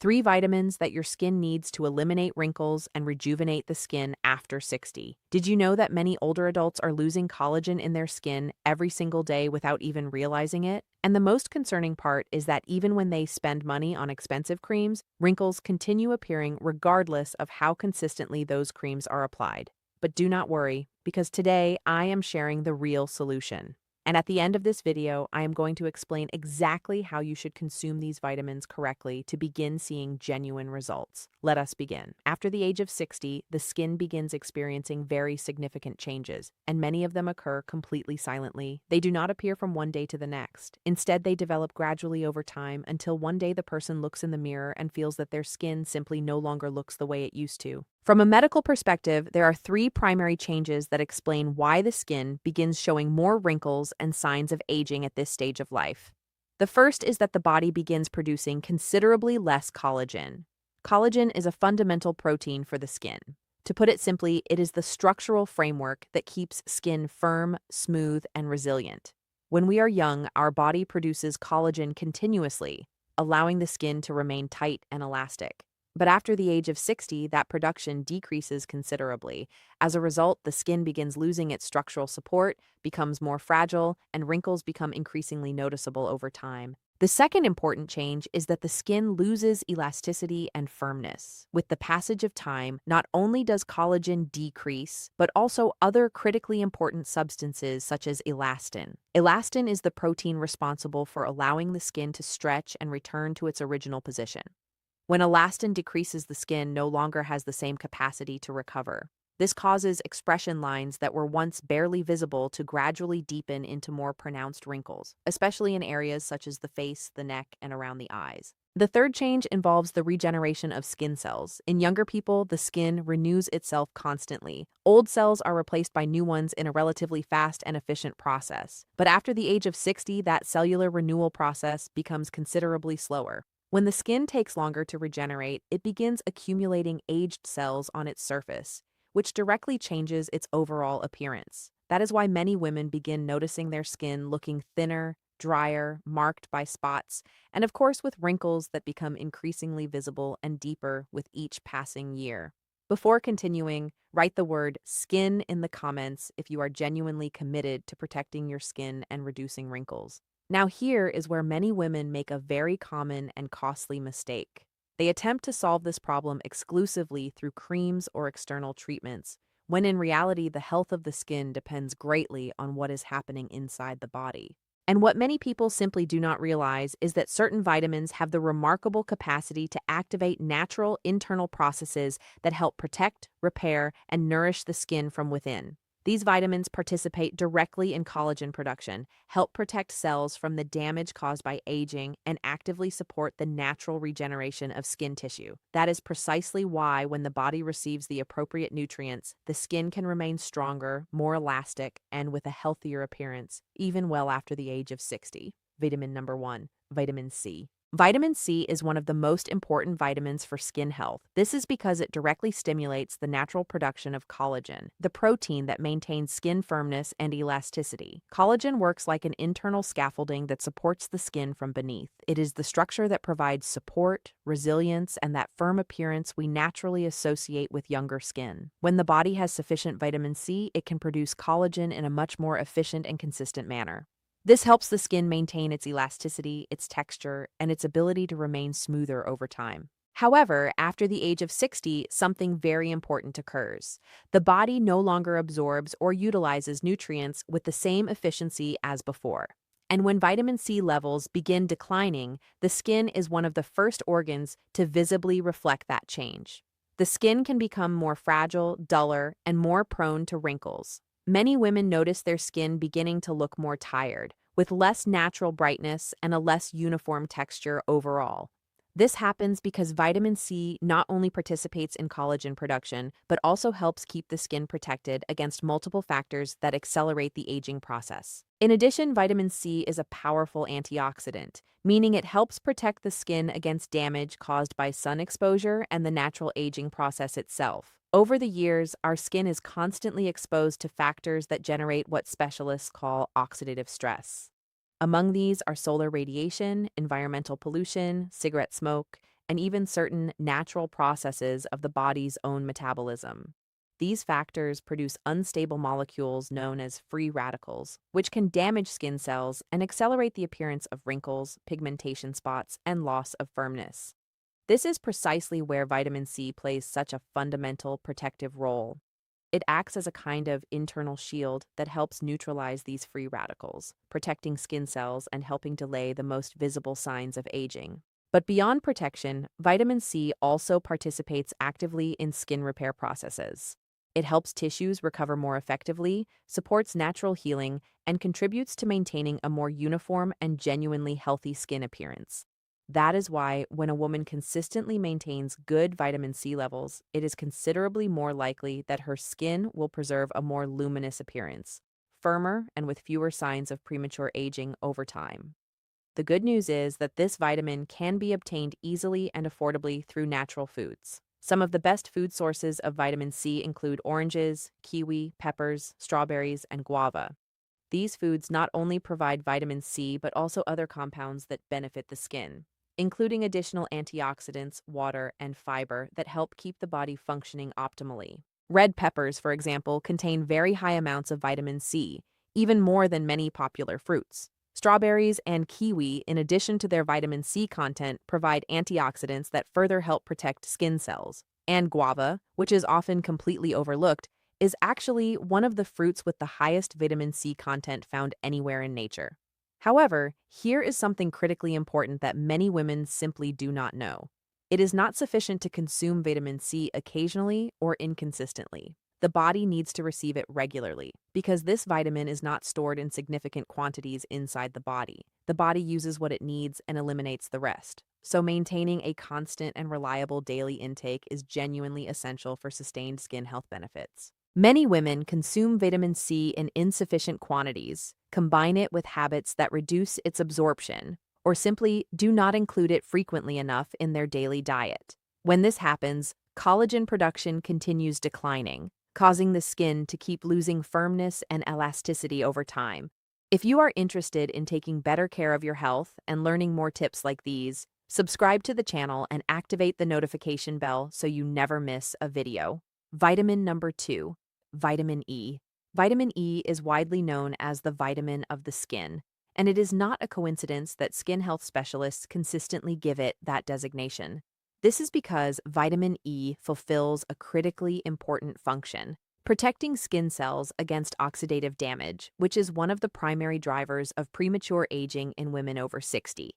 3 vitamins that your skin needs to eliminate wrinkles and rejuvenate the skin after 60. Did you know that many older adults are losing collagen in their skin every single day without even realizing it? And the most concerning part is that even when they spend money on expensive creams, wrinkles continue appearing regardless of how consistently those creams are applied. But do not worry, because today I am sharing the real solution. And at the end of this video, I am going to explain exactly how you should consume these vitamins correctly to begin seeing genuine results. Let us begin. After the age of 60, the skin begins experiencing very significant changes, and many of them occur completely silently. They do not appear from one day to the next. Instead, they develop gradually over time until one day the person looks in the mirror and feels that their skin simply no longer looks the way it used to. From a medical perspective, there are 3 primary changes that explain why the skin begins showing more wrinkles and signs of aging at this stage of life. The first is that the body begins producing considerably less collagen. Collagen is a fundamental protein for the skin. To put it simply, it is the structural framework that keeps skin firm, smooth, and resilient. When we are young, our body produces collagen continuously, allowing the skin to remain tight and elastic. But after the age of 60, that production decreases considerably. As a result, the skin begins losing its structural support, becomes more fragile, and wrinkles become increasingly noticeable over time. The second important change is that the skin loses elasticity and firmness. With the passage of time, not only does collagen decrease, but also other critically important substances such as elastin. Elastin is the protein responsible for allowing the skin to stretch and return to its original position. When elastin decreases, the skin no longer has the same capacity to recover. This causes expression lines that were once barely visible to gradually deepen into more pronounced wrinkles, especially in areas such as the face, the neck, and around the eyes. The third change involves the regeneration of skin cells. In younger people, the skin renews itself constantly. Old cells are replaced by new ones in a relatively fast and efficient process. But after the age of 60, that cellular renewal process becomes considerably slower. When the skin takes longer to regenerate, it begins accumulating aged cells on its surface, which directly changes its overall appearance. That is why many women begin noticing their skin looking thinner, drier, marked by spots, and of course with wrinkles that become increasingly visible and deeper with each passing year. Before continuing, write the word skin in the comments if you are genuinely committed to protecting your skin and reducing wrinkles. Now here is where many women make a very common and costly mistake. They attempt to solve this problem exclusively through creams or external treatments, when in reality the health of the skin depends greatly on what is happening inside the body. And what many people simply do not realize is that certain vitamins have the remarkable capacity to activate natural internal processes that help protect, repair, and nourish the skin from within. These vitamins participate directly in collagen production, help protect cells from the damage caused by aging, and actively support the natural regeneration of skin tissue. That is precisely why, when the body receives the appropriate nutrients, the skin can remain stronger, more elastic, and with a healthier appearance, even well after the age of 60. Vitamin number 1, vitamin C. Vitamin C is one of the most important vitamins for skin health. This is because it directly stimulates the natural production of collagen, the protein that maintains skin firmness and elasticity. Collagen works like an internal scaffolding that supports the skin from beneath. It is the structure that provides support, resilience, and that firm appearance we naturally associate with younger skin. When the body has sufficient vitamin C, it can produce collagen in a much more efficient and consistent manner. This helps the skin maintain its elasticity, its texture, and its ability to remain smoother over time. However, after the age of 60, something very important occurs. The body no longer absorbs or utilizes nutrients with the same efficiency as before. And when vitamin C levels begin declining, the skin is one of the first organs to visibly reflect that change. The skin can become more fragile, duller, and more prone to wrinkles. Many women notice their skin beginning to look more tired, with less natural brightness and a less uniform texture overall. This happens because vitamin C not only participates in collagen production, but also helps keep the skin protected against multiple factors that accelerate the aging process. In addition, vitamin C is a powerful antioxidant, meaning it helps protect the skin against damage caused by sun exposure and the natural aging process itself. Over the years, our skin is constantly exposed to factors that generate what specialists call oxidative stress. Among these are solar radiation, environmental pollution, cigarette smoke, and even certain natural processes of the body's own metabolism. These factors produce unstable molecules known as free radicals, which can damage skin cells and accelerate the appearance of wrinkles, pigmentation spots, and loss of firmness. This is precisely where vitamin C plays such a fundamental protective role. It acts as a kind of internal shield that helps neutralize these free radicals, protecting skin cells and helping delay the most visible signs of aging. But beyond protection, vitamin C also participates actively in skin repair processes. It helps tissues recover more effectively, supports natural healing, and contributes to maintaining a more uniform and genuinely healthy skin appearance. That is why, when a woman consistently maintains good vitamin C levels, it is considerably more likely that her skin will preserve a more luminous appearance, firmer and with fewer signs of premature aging over time. The good news is that this vitamin can be obtained easily and affordably through natural foods. Some of the best food sources of vitamin C include oranges, kiwi, peppers, strawberries, and guava. These foods not only provide vitamin C but also other compounds that benefit the skin, including additional antioxidants, water, and fiber that help keep the body functioning optimally. Red peppers, for example, contain very high amounts of vitamin C, even more than many popular fruits. Strawberries and kiwi, in addition to their vitamin C content, provide antioxidants that further help protect skin cells. And guava, which is often completely overlooked, is actually one of the fruits with the highest vitamin C content found anywhere in nature. However, here is something critically important that many women simply do not know. It is not sufficient to consume vitamin C occasionally or inconsistently. The body needs to receive it regularly because this vitamin is not stored in significant quantities inside the body. The body uses what it needs and eliminates the rest. So maintaining a constant and reliable daily intake is genuinely essential for sustained skin health benefits. Many women consume vitamin C in insufficient quantities, combine it with habits that reduce its absorption, or simply do not include it frequently enough in their daily diet. When this happens, collagen production continues declining, causing the skin to keep losing firmness and elasticity over time. If you are interested in taking better care of your health and learning more tips like these, subscribe to the channel and activate the notification bell so you never miss a video. Vitamin number 2, vitamin E. Vitamin E is widely known as the vitamin of the skin, and it is not a coincidence that skin health specialists consistently give it that designation. This is because vitamin E fulfills a critically important function, protecting skin cells against oxidative damage, which is one of the primary drivers of premature aging in women over 60.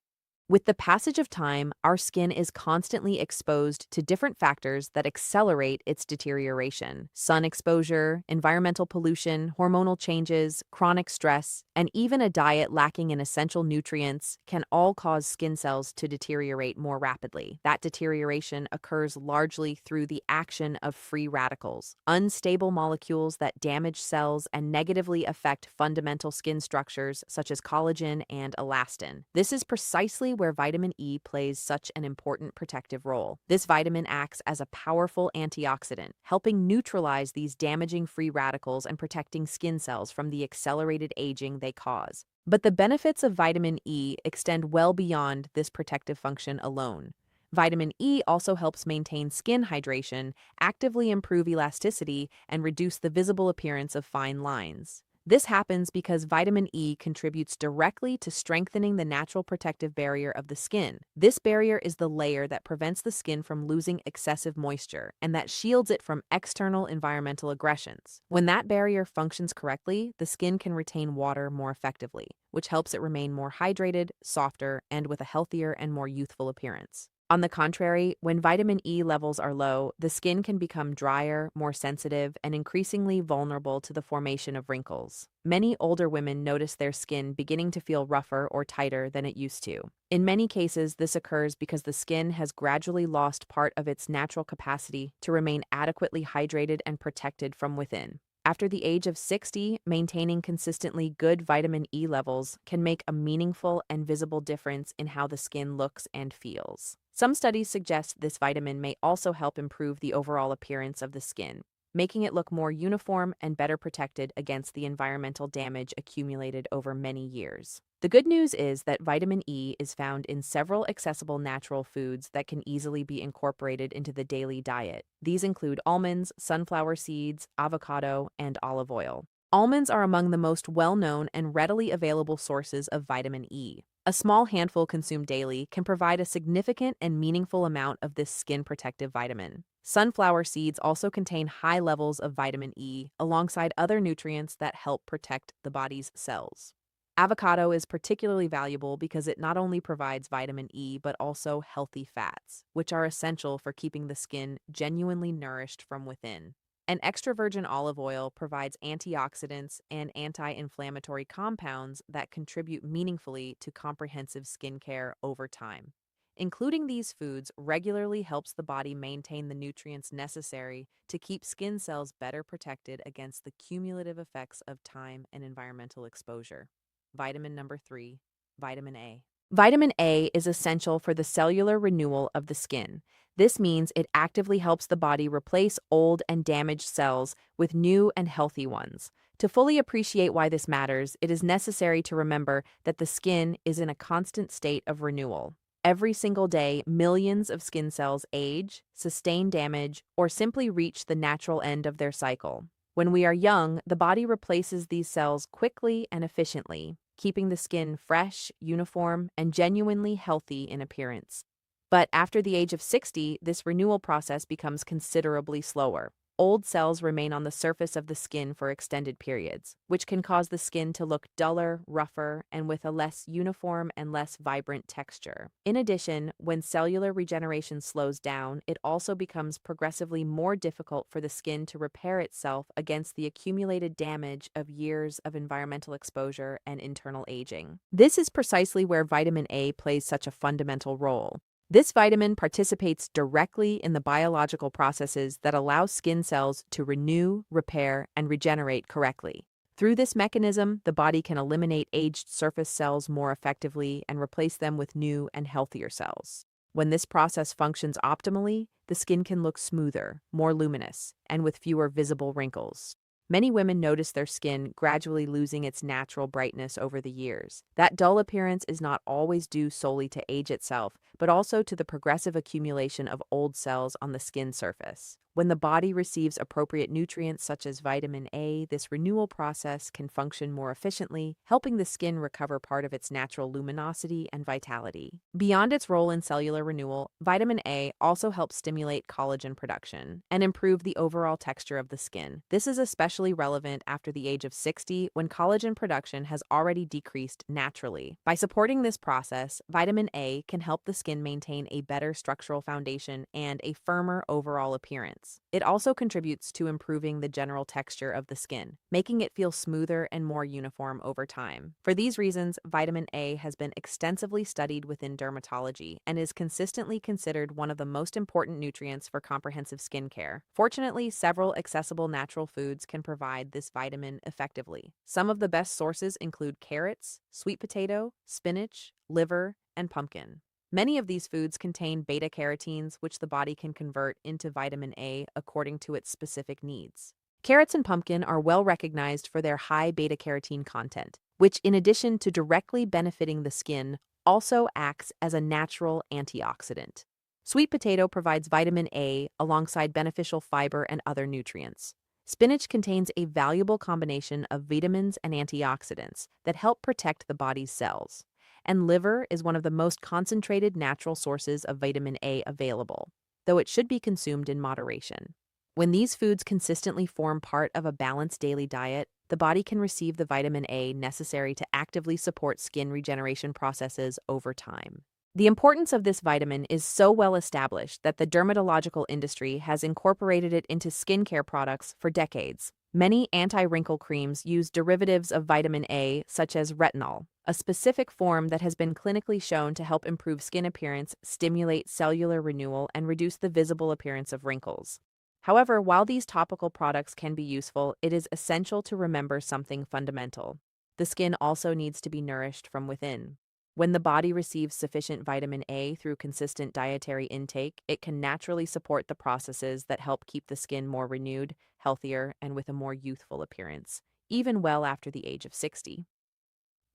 With the passage of time, our skin is constantly exposed to different factors that accelerate its deterioration. Sun exposure, environmental pollution, hormonal changes, chronic stress, and even a diet lacking in essential nutrients can all cause skin cells to deteriorate more rapidly. That deterioration occurs largely through the action of free radicals, unstable molecules that damage cells and negatively affect fundamental skin structures such as collagen and elastin. This is precisely where vitamin E plays such an important protective role. This vitamin acts as a powerful antioxidant, helping neutralize these damaging free radicals and protecting skin cells from the accelerated aging they cause. But the benefits of vitamin E extend well beyond this protective function alone. Vitamin E also helps maintain skin hydration, actively improve elasticity, and reduce the visible appearance of fine lines. This happens because vitamin E contributes directly to strengthening the natural protective barrier of the skin. This barrier is the layer that prevents the skin from losing excessive moisture and that shields it from external environmental aggressions. When that barrier functions correctly, the skin can retain water more effectively, which helps it remain more hydrated, softer, and with a healthier and more youthful appearance. On the contrary, when vitamin E levels are low, the skin can become drier, more sensitive, and increasingly vulnerable to the formation of wrinkles. Many older women notice their skin beginning to feel rougher or tighter than it used to. In many cases, this occurs because the skin has gradually lost part of its natural capacity to remain adequately hydrated and protected from within. After the age of 60, maintaining consistently good vitamin E levels can make a meaningful and visible difference in how the skin looks and feels. Some studies suggest this vitamin may also help improve the overall appearance of the skin. making it look more uniform and better protected against the environmental damage accumulated over many years. The good news is that vitamin E is found in several accessible natural foods that can easily be incorporated into the daily diet. These include almonds, sunflower seeds, avocado, and olive oil. Almonds are among the most well-known and readily available sources of vitamin E. A small handful consumed daily can provide a significant and meaningful amount of this skin protective vitamin. Sunflower seeds also contain high levels of vitamin E alongside other nutrients that help protect the body's cells. Avocado is particularly valuable because it not only provides vitamin E but also healthy fats, which are essential for keeping the skin genuinely nourished from within. And extra virgin olive oil provides antioxidants and anti-inflammatory compounds that contribute meaningfully to comprehensive skincare over time. Including these foods regularly helps the body maintain the nutrients necessary to keep skin cells better protected against the cumulative effects of time and environmental exposure. Vitamin number 3, vitamin A. Vitamin A is essential for the cellular renewal of the skin. This means it actively helps the body replace old and damaged cells with new and healthy ones. To fully appreciate why this matters, it is necessary to remember that the skin is in a constant state of renewal. Every single day, millions of skin cells age, sustain damage, or simply reach the natural end of their cycle. When we are young, the body replaces these cells quickly and efficiently, keeping the skin fresh, uniform, and genuinely healthy in appearance. But after the age of 60, this renewal process becomes considerably slower. Old cells remain on the surface of the skin for extended periods, which can cause the skin to look duller, rougher, and with a less uniform and less vibrant texture. In addition, when cellular regeneration slows down, it also becomes progressively more difficult for the skin to repair itself against the accumulated damage of years of environmental exposure and internal aging. This is precisely where vitamin A plays such a fundamental role. This vitamin participates directly in the biological processes that allow skin cells to renew, repair, and regenerate correctly. Through this mechanism, the body can eliminate aged surface cells more effectively and replace them with new and healthier cells. When this process functions optimally, the skin can look smoother, more luminous, and with fewer visible wrinkles. Many women notice their skin gradually losing its natural brightness over the years. That dull appearance is not always due solely to age itself, but also to the progressive accumulation of old cells on the skin surface. When the body receives appropriate nutrients such as vitamin A, this renewal process can function more efficiently, helping the skin recover part of its natural luminosity and vitality. Beyond its role in cellular renewal, vitamin A also helps stimulate collagen production and improve the overall texture of the skin. This is especially relevant after the age of 60 when collagen production has already decreased naturally. By supporting this process, vitamin A can help the skin maintain a better structural foundation and a firmer overall appearance. It also contributes to improving the general texture of the skin, making it feel smoother and more uniform over time. For these reasons, vitamin A has been extensively studied within dermatology and is consistently considered one of the most important nutrients for comprehensive skincare. Fortunately, several accessible natural foods can provide this vitamin effectively. Some of the best sources include carrots, sweet potato, spinach, liver, and pumpkin. Many of these foods contain beta-carotenes, which the body can convert into vitamin A according to its specific needs. Carrots and pumpkin are well recognized for their high beta-carotene content, which, in addition to directly benefiting the skin, also acts as a natural antioxidant. Sweet potato provides vitamin A alongside beneficial fiber and other nutrients. Spinach contains a valuable combination of vitamins and antioxidants that help protect the body's cells. And liver is one of the most concentrated natural sources of vitamin A available, though it should be consumed in moderation. When these foods consistently form part of a balanced daily diet, the body can receive the vitamin A necessary to actively support skin regeneration processes over time. The importance of this vitamin is so well established that the dermatological industry has incorporated it into skincare products for decades. Many anti-wrinkle creams use derivatives of vitamin A, such as retinol, a specific form that has been clinically shown to help improve skin appearance, stimulate cellular renewal, and reduce the visible appearance of wrinkles. However, while these topical products can be useful, it is essential to remember something fundamental. The skin also needs to be nourished from within. When the body receives sufficient vitamin A through consistent dietary intake, it can naturally support the processes that help keep the skin more renewed, healthier, and with a more youthful appearance, even well after the age of 60.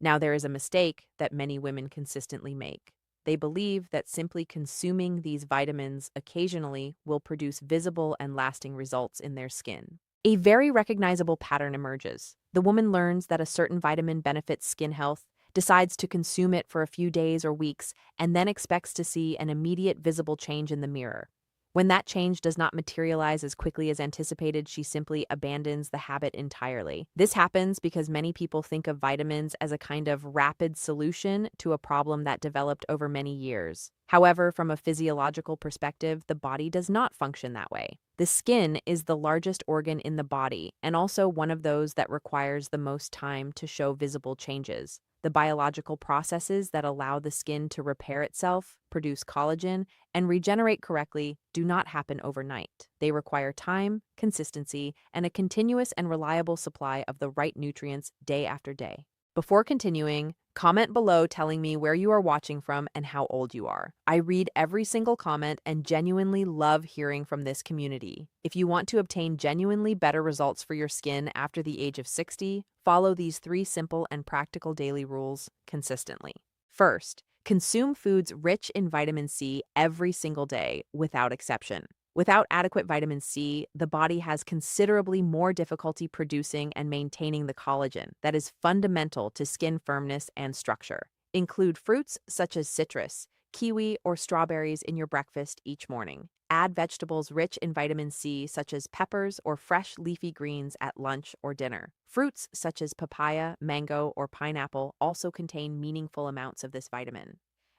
Now, there is a mistake that many women consistently make. They believe that simply consuming these vitamins occasionally will produce visible and lasting results in their skin. A very recognizable pattern emerges. The woman learns that a certain vitamin benefits skin health, decides to consume it for a few days or weeks, and then expects to see an immediate visible change in the mirror. When that change does not materialize as quickly as anticipated, she simply abandons the habit entirely. This happens because many people think of vitamins as a kind of rapid solution to a problem that developed over many years. However, from a physiological perspective, the body does not function that way. The skin is the largest organ in the body and also one of those that requires the most time to show visible changes. The biological processes that allow the skin to repair itself, produce collagen, and regenerate correctly do not happen overnight. They require time, consistency, and a continuous and reliable supply of the right nutrients day after day. Before continuing, comment below telling me where you are watching from and how old you are. I read every single comment and genuinely love hearing from this community. If you want to obtain genuinely better results for your skin after the age of 60, follow these 3 simple and practical daily rules consistently. First, consume foods rich in vitamin C every single day without exception. Without adequate vitamin C, the body has considerably more difficulty producing and maintaining the collagen that is fundamental to skin firmness and structure. Include fruits such as citrus, kiwi, or strawberries in your breakfast each morning. Add vegetables rich in vitamin C such as peppers or fresh leafy greens at lunch or dinner. Fruits such as papaya, mango, or pineapple also contain meaningful amounts of this vitamin.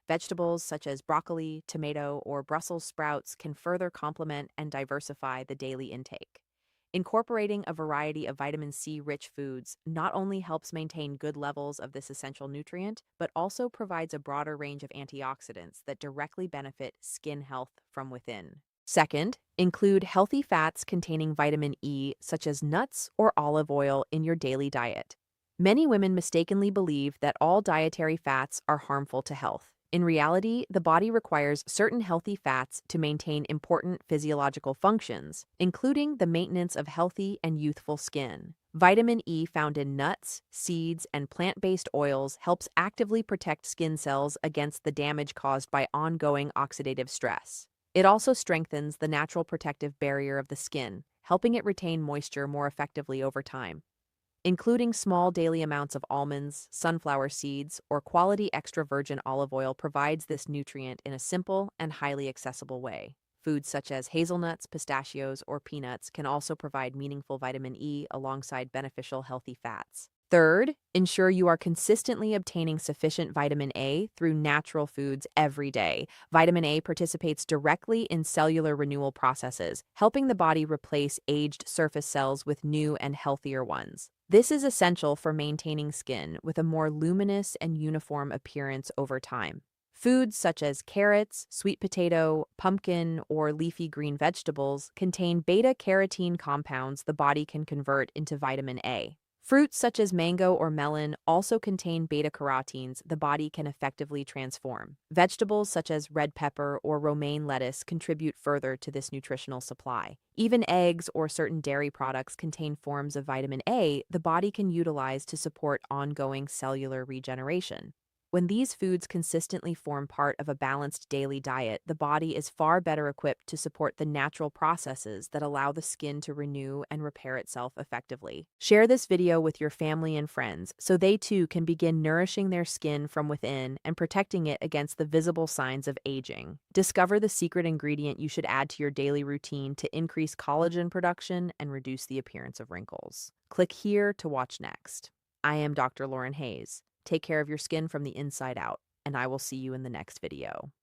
Vegetables such as broccoli, tomato, or Brussels sprouts can further complement and diversify the daily intake. Incorporating a variety of vitamin C-rich foods not only helps maintain good levels of this essential nutrient, but also provides a broader range of antioxidants that directly benefit skin health from within. Second, include healthy fats containing vitamin E, such as nuts or olive oil, in your daily diet. Many women mistakenly believe that all dietary fats are harmful to health. In reality, the body requires certain healthy fats to maintain important physiological functions, including the maintenance of healthy and youthful skin. Vitamin E found in nuts, seeds, and plant-based oils helps actively protect skin cells against the damage caused by ongoing oxidative stress. It also strengthens the natural protective barrier of the skin, helping it retain moisture more effectively over time. Including small daily amounts of almonds, sunflower seeds, or quality extra virgin olive oil provides this nutrient in a simple and highly accessible way. Foods such as hazelnuts, pistachios, or peanuts can also provide meaningful vitamin E alongside beneficial healthy fats. Third, ensure you are consistently obtaining sufficient vitamin A through natural foods every day. Vitamin A participates directly in cellular renewal processes, helping the body replace aged surface cells with new and healthier ones. This is essential for maintaining skin with a more luminous and uniform appearance over time. Foods such as carrots, sweet potato, pumpkin, or leafy green vegetables contain beta-carotene compounds the body can convert into vitamin A. Fruits such as mango or melon also contain beta-carotenes the body can effectively transform. Vegetables such as red pepper or romaine lettuce contribute further to this nutritional supply. Even eggs or certain dairy products contain forms of vitamin A the body can utilize to support ongoing cellular regeneration. When these foods consistently form part of a balanced daily diet, the body is far better equipped to support the natural processes that allow the skin to renew and repair itself effectively. Share this video with your family and friends so they too can begin nourishing their skin from within and protecting it against the visible signs of aging. Discover the secret ingredient you should add to your daily routine to increase collagen production and reduce the appearance of wrinkles. Click here to watch next. I am Dr. Lauren Hayes. Take care of your skin from the inside out, and I will see you in the next video.